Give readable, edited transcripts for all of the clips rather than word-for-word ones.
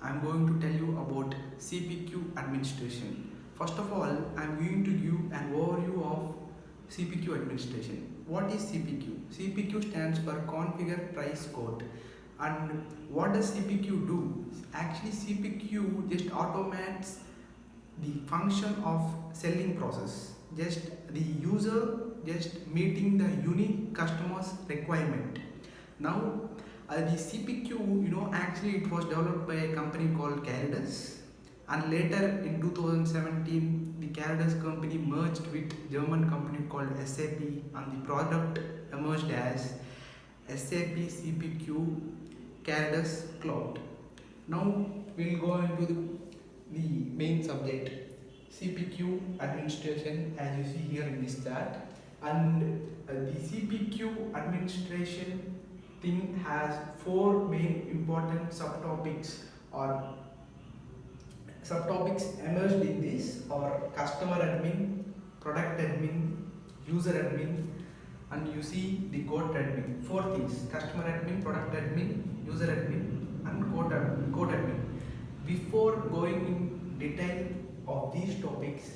I'm going to tell you about CPQ administration. First of all, I'm going to give an overview of CPQ administration. What is CPQ? CPQ stands for Configure Price Quote. And what does CPQ do? Actually, CPQ just automates the function of selling process. Just the user just meeting the unique customer's requirement. Now, the CPQ, actually it was developed by a company called Callidus, and later in 2017, the Callidus company merged with German company called SAP, and the product emerged as SAP CPQ Callidus Cloud. Now we'll go into the main subject, CPQ administration, as you see here in this chart. And the CPQ administration thing has four main important subtopics or subtopics emerged in this, or customer admin, product admin, user admin, and you see the code admin. Four things: customer admin, product admin, user admin, and code admin. Before going in detail of these topics,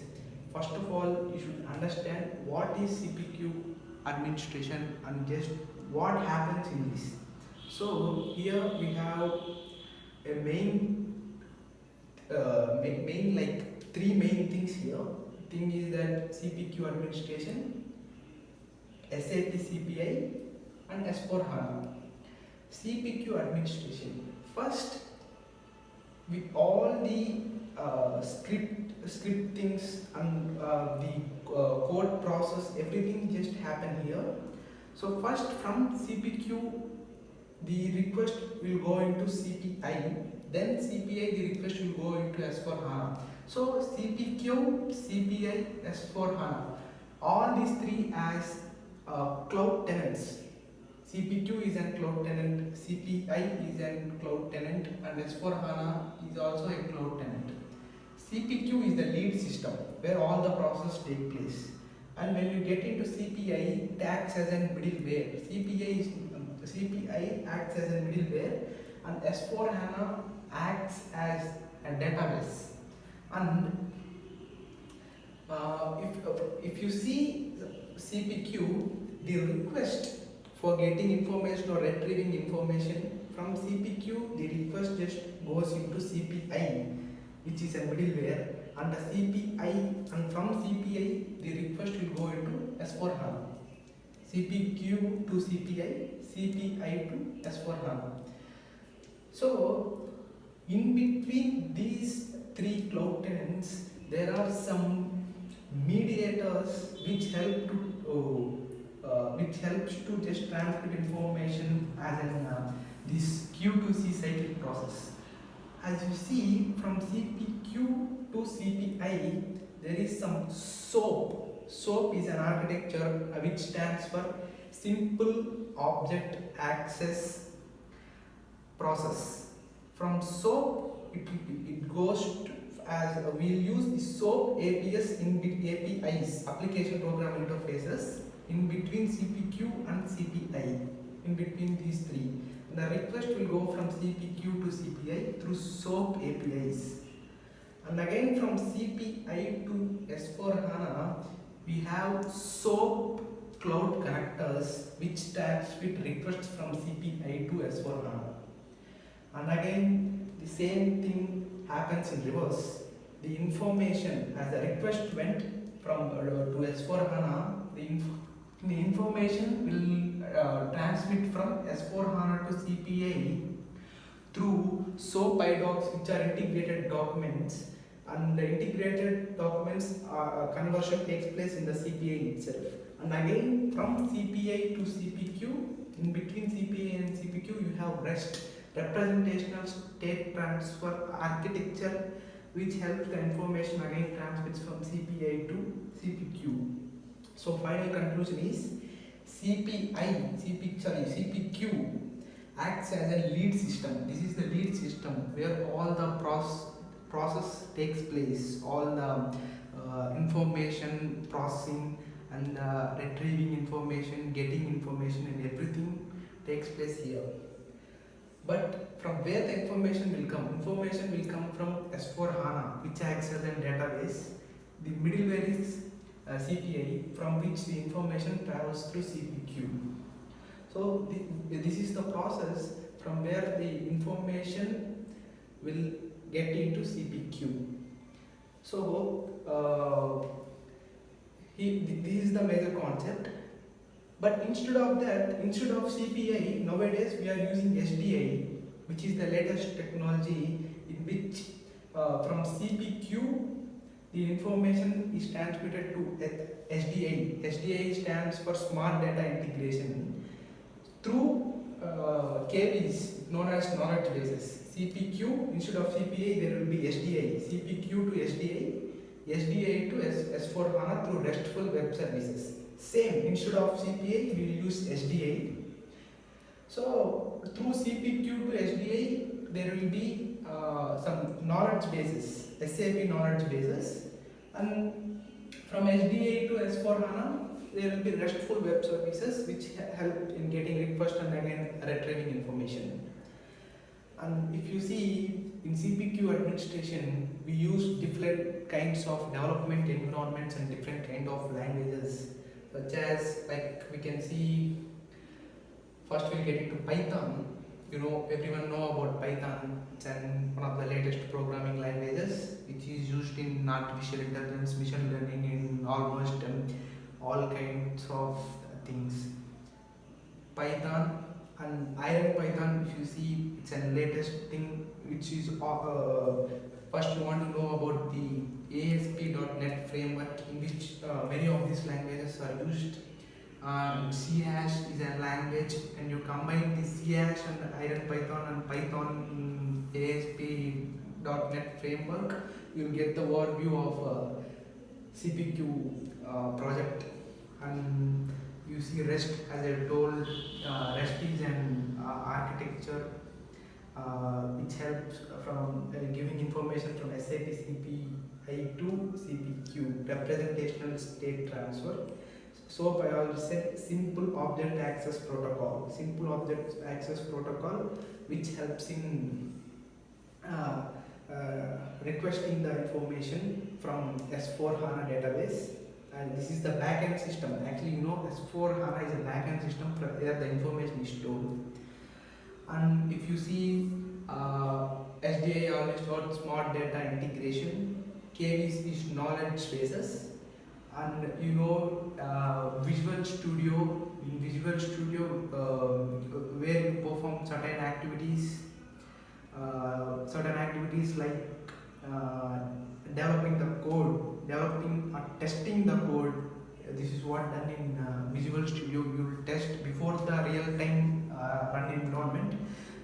first of all, you should understand what is CPQ administration and just what happens in this. So here we have a main like three main things here. Thing is that CPQ administration, SAP CPI, and S4 HANA. CPQ administration. First, with all the script things and the code process, everything just happen here. So first, from CPQ, the request will go into CPI, then CPI, the request will go into S4 HANA. So CPQ, CPI, S4 HANA, all these three as cloud tenants. CPQ is a cloud tenant, CPI is a cloud tenant, and S4 HANA is also a cloud tenant. CPQ is the lead system where all the process take place. And when you get into CPI, it acts as a middleware. CPI acts as a middleware, and S4 HANA acts as a database. And if you see CPQ, the request for getting information or retrieving information from CPQ, the request just goes into CPI, which is a middleware, and the CPI, and from CPI, the request will go into S4 HANA. CPQ to CPI, CPI to S4 HANA. So, in between these three cloud tenants, there are some mediators which helps to just transmit information as in this Q2C cyclic process. As you see, from CPQ to CPI, there is some SOAP. SOAP is an architecture which stands for Simple Object Access Process. From SOAP, it goes to, as we'll use the SOAP APIs, Application Program Interfaces, in between CPQ and CPI, in between these three. The request will go from CPQ to CPI through SOAP APIs. And again from CPI to S4 HANA, we have SOAP Cloud Connectors, which transmit requests from CPI to S4 HANA. And again, the same thing happens in reverse. The information, as the request went from to S4 HANA, the information will transmit from S4 HANA to CPI through SOAP iDocs, which are integrated documents, and the integrated documents conversion takes place in the CPI itself. And again, from CPI to CPQ, in between CPI and CPQ, you have REST, representational state transfer architecture, which helps the information again transmits from CPI to CPQ. So final conclusion is CPQ acts as a lead system. This is the lead system where all the process takes place, all the information processing and retrieving information, getting information, and everything takes place here. But from where the information will come? Information will come from S4 HANA, which acts as a database. The middleware is CPI, from which the information travels through CPQ. So this is the process from where the information will get into CPQ. So this is the major concept. But instead of that, instead of CPI, nowadays we are using SDI, which is the latest technology in which from CPQ the information is transmitted to SDI. SDI stands for Smart Data Integration through KVs known as knowledge bases. CPQ instead of CPI there will be SDI. CPQ to SDI, SDI to S4 HANA through RESTful web services. Same, instead of CPI we will use SDI. So through CPQ to SDI there will be some knowledge bases, SAP knowledge bases, and from SDI to S4 HANA there will be RESTful web services which help in getting request and again retrieving information. And if you see in CPQ administration we use different kinds of development environments and different kind of languages, such as, like, we can see, first we'll get into Python. Everyone know about Python. It's one of the latest programming languages which is used in artificial intelligence, machine learning, in almost all kinds of things. Python and Iron Python, if you see, it's a latest thing which is first you want to know about the ASP.NET framework, in which many of these languages are used. C# is a language, and you combine the C# and Iron Python and Python ASP.NET framework, you will get the overview of CPQ project. And you see REST, as I told, REST is an architecture which helps from giving information from SAP CPI to CPQ, representational state transfer. So I already said simple object access protocol. Simple object access protocol which helps in requesting the information from S4 HANA database. And this is the backend system. Actually, S4 HANA is a backend system where the information is stored. And if you see, SDI always taught smart data integration, KVs is knowledge bases, and Visual Studio. In Visual Studio, where you perform certain activities like developing the code, developing or testing the code. This is what done in Visual Studio. You will test before the real-time run environment.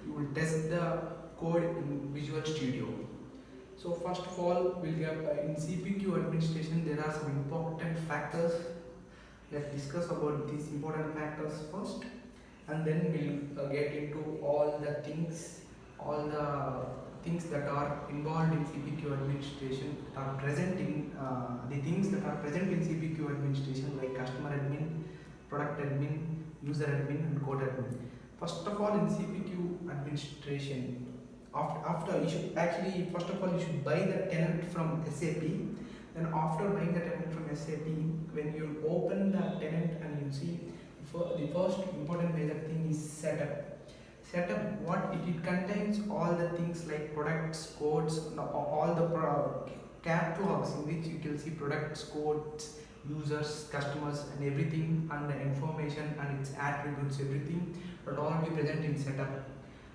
You will test the code in Visual Studio. So first of all, we'll get in CPQ administration there are some important factors. Let's discuss about these important factors first, and then we'll get into all the things that are involved in CPQ administration, that are present in the things that are present in CPQ administration, like customer admin, product admin, user admin, and code admin. First of all, in CPQ administration, first of all you should buy the tenant from SAP. Then after buying the tenant from SAP, when you open the tenant and you see, the first important major thing is setup. Setup, what it contains all the things like products, codes, all the catalogs in which you can see products, codes, users, customers, and everything, and the information and its attributes, everything, but all will be present in setup.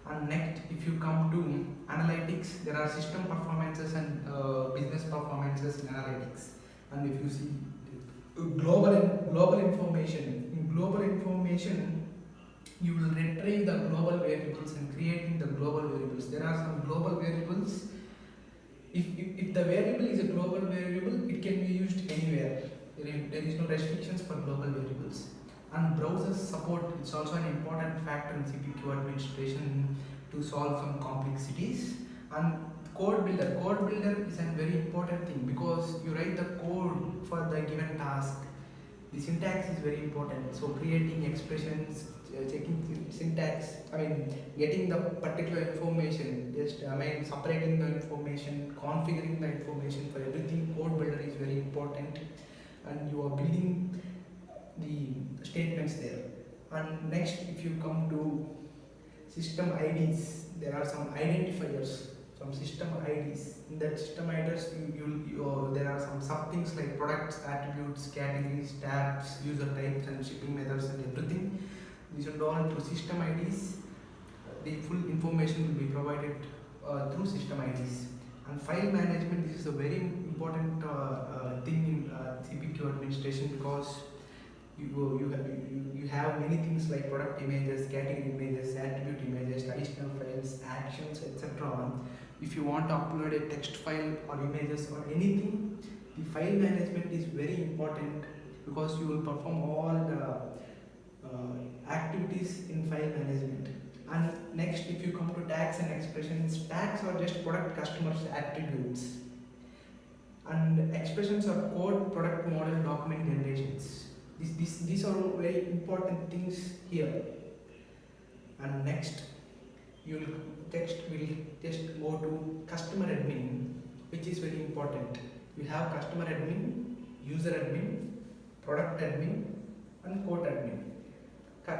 And next, if you come to analytics, there are system performances and business performances in analytics. And if you see global information, in global information you will retrieve the global variables and creating the global variables. There are some global variables. If the variable is a global variable, it can be used anywhere. There is no restrictions for global variables. And browser support is also an important factor in CPQ administration to solve some complexities. And code builder is a very important thing, because you write the code for the given task. The syntax is very important. So creating expressions, checking syntax, getting the particular information, separating the information, configuring the information for everything. Code builder is very important, and you are building the statements there. And next, if you come to system IDs, there are some identifiers, some system IDs. In that system IDs, there are some sub things like products, attributes, categories, tabs, user types, and shipping methods, and everything. These are all through system IDs. The full information will be provided through system IDs. And file management, this is a very important thing in CPQ administration, because you have many things like product images, category images, attribute images, additional files, actions, etc. If you want to upload a text file or images or anything, the file management is very important, because you will perform all the activities in file management. And next, if you come to tags and expressions, tags are just product customers attributes, and expressions are code, product model, document generations. These are very important things here. And next, will just go to customer admin, which is very important. You have customer admin, user admin, product admin, and code admin.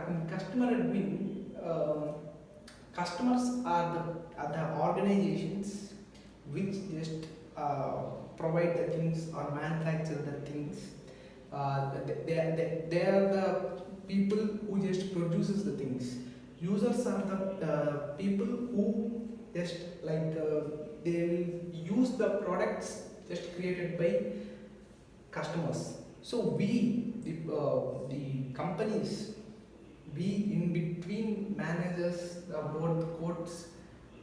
In customer admin, customers are the organizations which just provide the things or manufacture the things. They are the people who just produces the things. Users are the people who just they will use the products just created by customers. So we, the companies, we in between manages both codes,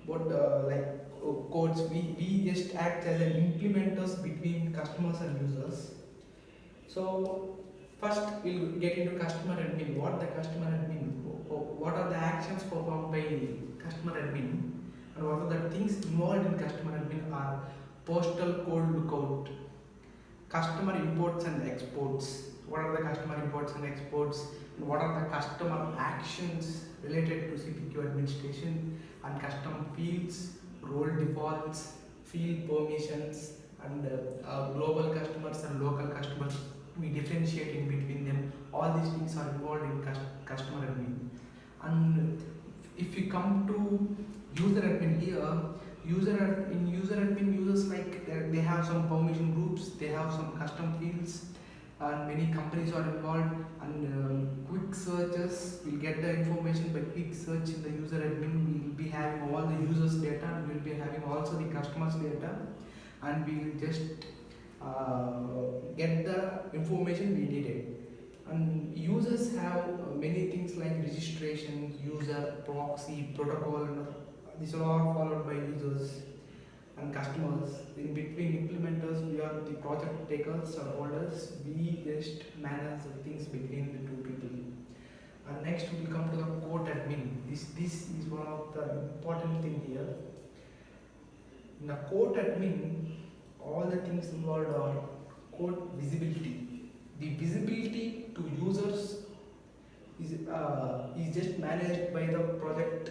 codes. We just act as an implementers between customers and users. So first we'll get into customer admin. What the customer admin? What are the actions performed by customer admin? And what are the things involved in customer admin are postal code lookout, customer imports and exports. What are the customer imports and exports? And what are the customer actions related to CPQ administration? And custom fields, role defaults, field permissions, and global customers and local customers. We differentiate in between them. All these things are involved in customer admin. And if we come to user admin here, in user admin, users they have some permission groups, they have some custom fields, and many companies are involved. And quick searches, we'll get the information by quick search in the user admin. We will be having all the users data, and we will be having also the customers data, and we will just get the information we needed. And users have many things like registration, user, proxy, protocol. These are all followed by users and customers. In between implementers, we are the project takers or holders. We just manage the things between the two people. And next we will come to the code admin. This is one of the important thing here. In the code admin, all the things involved are code visibility. The visibility to users is just managed by the project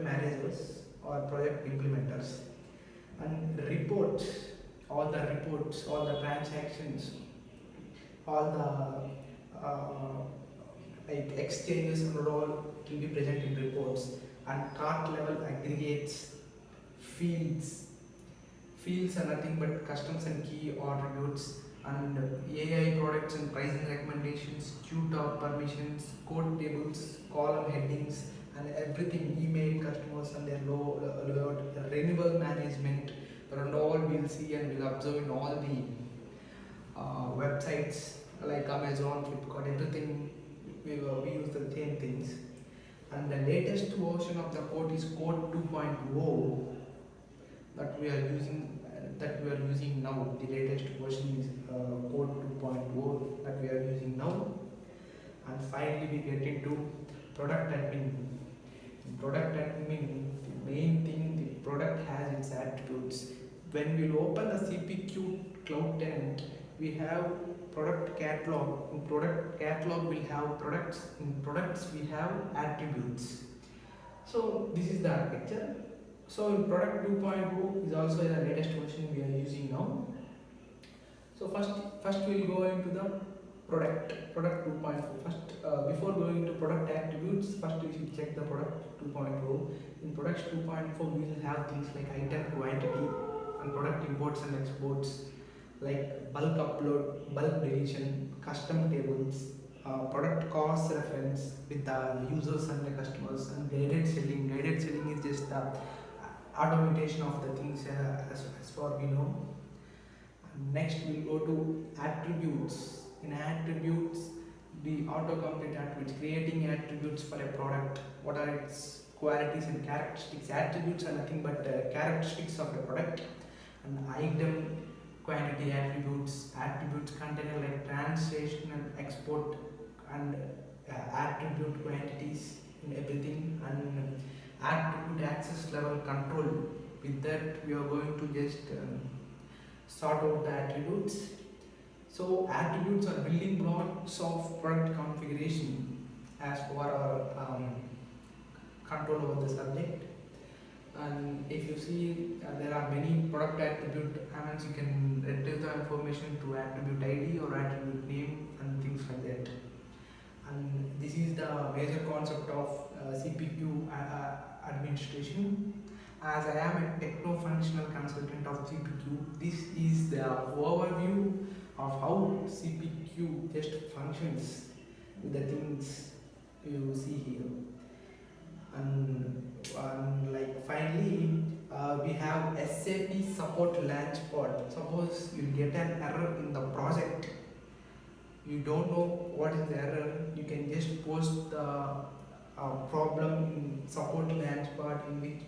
managers or project implementers. And reports, all the transactions, all the exchanges and all will be present in reports. And cart level aggregates, fields are nothing but customs and key attributes, and AI products and pricing recommendations, queue top permissions, code tables, column headings, and everything, email customers and their load, renewal management, and all we'll see and we'll observe in all the websites like Amazon, Flipkart, everything. We use the same things. And the latest version of the code is code 2.0 that we are using now. The latest version is code 2.0 that we are using now. And finally we get into product admin. In product admin, the main thing, the product has its attributes. When we open the CPQ Cloud tenant, we have product catalog. In product catalog we'll have products. In products we have attributes. So this is the architecture. So in product 2.0 is also the latest version we are using now. So first we'll go into the product 2.0. First, before going to product attributes, first we should check the product 2.0. In product 2.4 we will have things like item quantity and product imports and exports, like bulk upload, bulk deletion, custom tables, product cost reference with the users and the customers, and guided selling. Guided selling is just the automation of the things as far we know. Next we'll go to attributes. In attributes, the autocomplete attributes, creating attributes for a product. What are its qualities and characteristics? Attributes are nothing but characteristics of a product. And item quantity attributes, attributes container like translation and export, and attribute quantities and everything, and attribute access level control. With that we are going to just sort out the attributes. So attributes are building blocks of product configuration as per our control over the subject. And if you see, there are many product attribute elements. You can retrieve the information to attribute ID or attribute name and things like that. And this is the major concept of CPQ administration. As I am a techno-functional consultant of CPQ, this is the overview of how CPQ just functions with the things you see here. And like finally, we have SAP support launchpad. Suppose you get an error in the project, you don't know what is the error, you can just post the problem in support launchpad, in which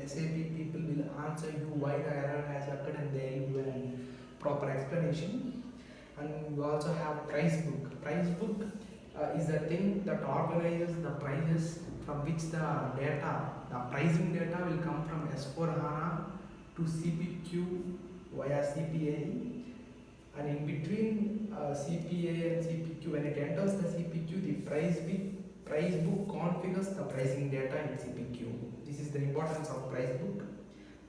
SAP people will answer you why the error has occurred, and they will give a proper explanation. And we also have price book. Price book is the thing that organizes the prices from which the pricing data will come from S4HANA to CPQ via CPA. And in between CPA and CPQ, when it enters the CPQ, the price book configures the pricing data in CPQ. This is the importance of price book.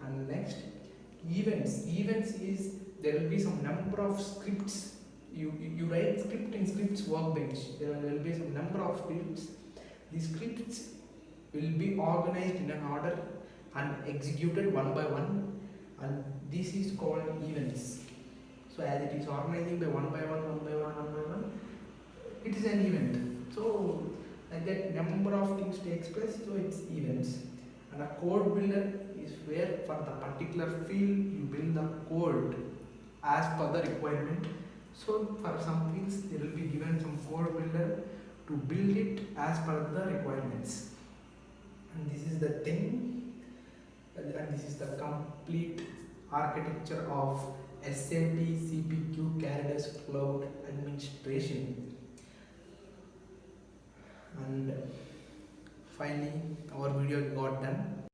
And next, events. Events is, there will be some number of scripts. You write script in scripts workbench. There will be some number of scripts. These scripts will be organized in an order and executed one by one, and this is called events. So as it is organizing by one by one, it is an event. So like that number of things takes place, so it's events. And a code builder is where for the particular field you build the code as per the requirement. So for some fields there will be given some code builder to build it as per the requirements. And this is the thing, and this is the complete architecture of SAP CPQ Callidus Cloud administration. And finally our video got done.